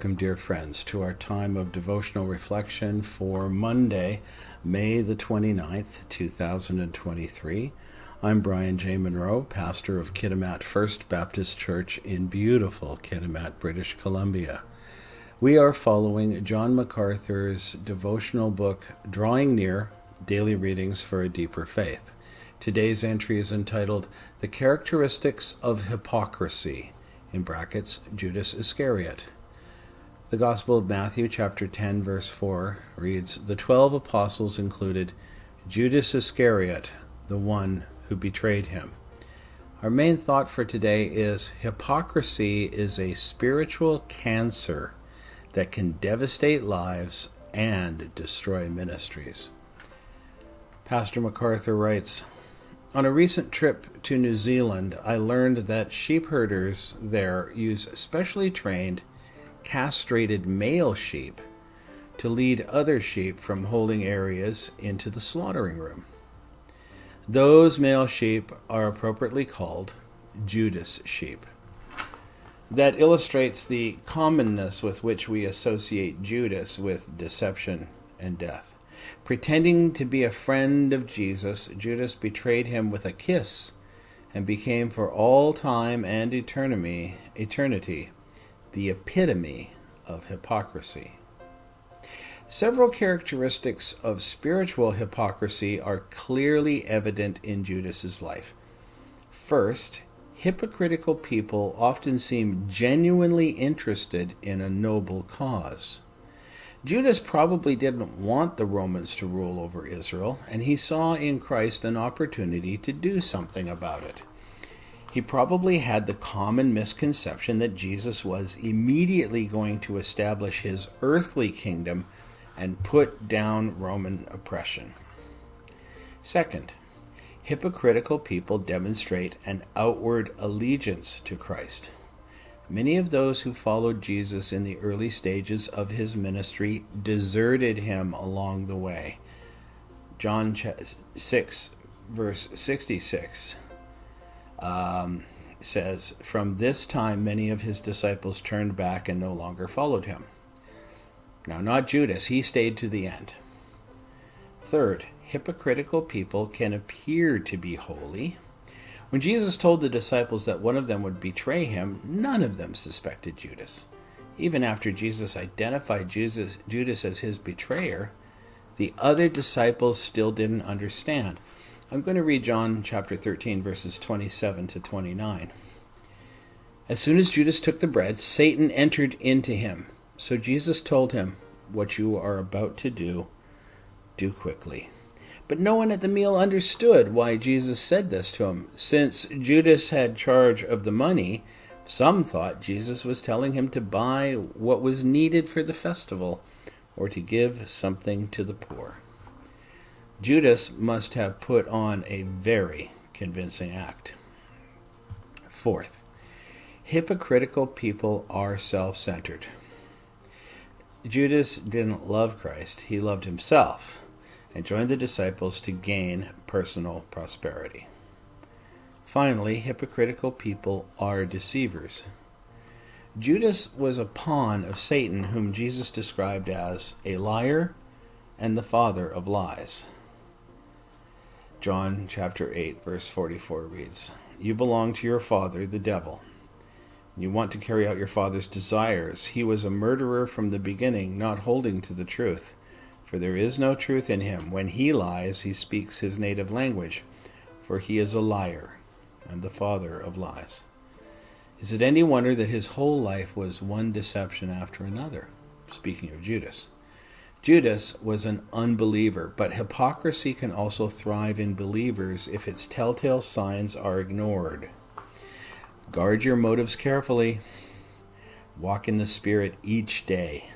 welcome, dear friends, to our time of devotional reflection for Monday, May the 29th, 2023. I'm Brian J. Monroe, pastor of Kitimat First Baptist Church in beautiful Kitimat, British Columbia. We are following John MacArthur's devotional book, Drawing Near, Daily Readings for a Deeper Faith. Today's entry is entitled, The Characteristics of Hypocrisy, in brackets, Judas Iscariot. The Gospel of Matthew, chapter 10, verse 4, reads, The 12 apostles included Judas Iscariot, the one who betrayed him. Our main thought for today is hypocrisy is a spiritual cancer that can devastate lives and destroy ministries. Pastor MacArthur writes, On a recent trip to New Zealand, I learned that sheep herders there use specially trained, castrated male sheep to lead other sheep from holding areas into the slaughtering room. Those male sheep are appropriately called Judas sheep. That illustrates the commonness with which we associate Judas with deception and death. Pretending to be a friend of Jesus, Judas betrayed him with a kiss and became for all time and eternity the epitome of hypocrisy. Several characteristics of spiritual hypocrisy are clearly evident in Judas's life. First, hypocritical people often seem genuinely interested in a noble cause. Judas probably didn't want the Romans to rule over Israel, and he saw in Christ an opportunity to do something about it. He probably had the common misconception that Jesus was immediately going to establish his earthly kingdom and put down Roman oppression. Second, hypocritical people demonstrate an outward allegiance to Christ. Many of those who followed Jesus in the early stages of his ministry deserted him along the way. John 6, verse 66 says, From this time many of his disciples turned back and no longer followed him. Now, not Judas, he stayed to the end. Third, hypocritical people can appear to be holy. When Jesus told the disciples that one of them would betray him, none of them suspected Judas. Even after Jesus identified Judas as his betrayer, the other disciples still didn't understand. I'm going to read John chapter 13, verses 27 to 29. As soon as Judas took the bread, Satan entered into him. So Jesus told him, What you are about to do, do quickly. But no one at the meal understood why Jesus said this to him. Since Judas had charge of the money, some thought Jesus was telling him to buy what was needed for the festival or to give something to the poor. Judas must have put on a very convincing act. Fourth, hypocritical people are self-centered. Judas didn't love Christ, he loved himself, and joined the disciples to gain personal prosperity. Finally, hypocritical people are deceivers. Judas was a pawn of Satan, whom Jesus described as a liar and the father of lies. John chapter 8, verse 44 reads, You belong to your father, the devil. You want to carry out your father's desires. He was a murderer from the beginning, not holding to the truth. For there is no truth in him. When he lies, he speaks his native language, for he is a liar and the father of lies. Is it any wonder that his whole life was one deception after another? Speaking of Judas. Judas was an unbeliever, but hypocrisy can also thrive in believers if its telltale signs are ignored. Guard your motives carefully. Walk in the Spirit each day,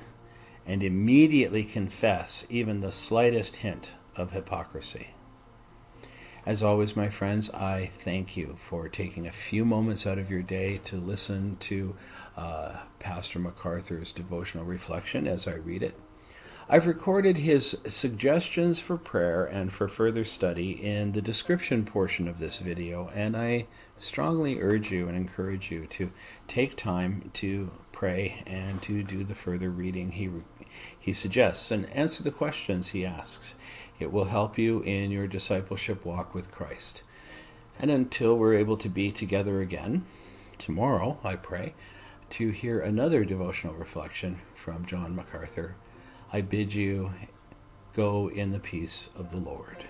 and immediately confess even the slightest hint of hypocrisy. As always, my friends, I thank you for taking a few moments out of your day to listen to Pastor MacArthur's devotional reflection as I read it. I've recorded his suggestions for prayer and for further study in the description portion of this video, and I strongly urge you and encourage you to take time to pray and to do the further reading he suggests and answer the questions he asks. It will help you in your discipleship walk with Christ. And until we're able to be together again, tomorrow, I pray, to hear another devotional reflection from John MacArthur, I bid you go in the peace of the Lord.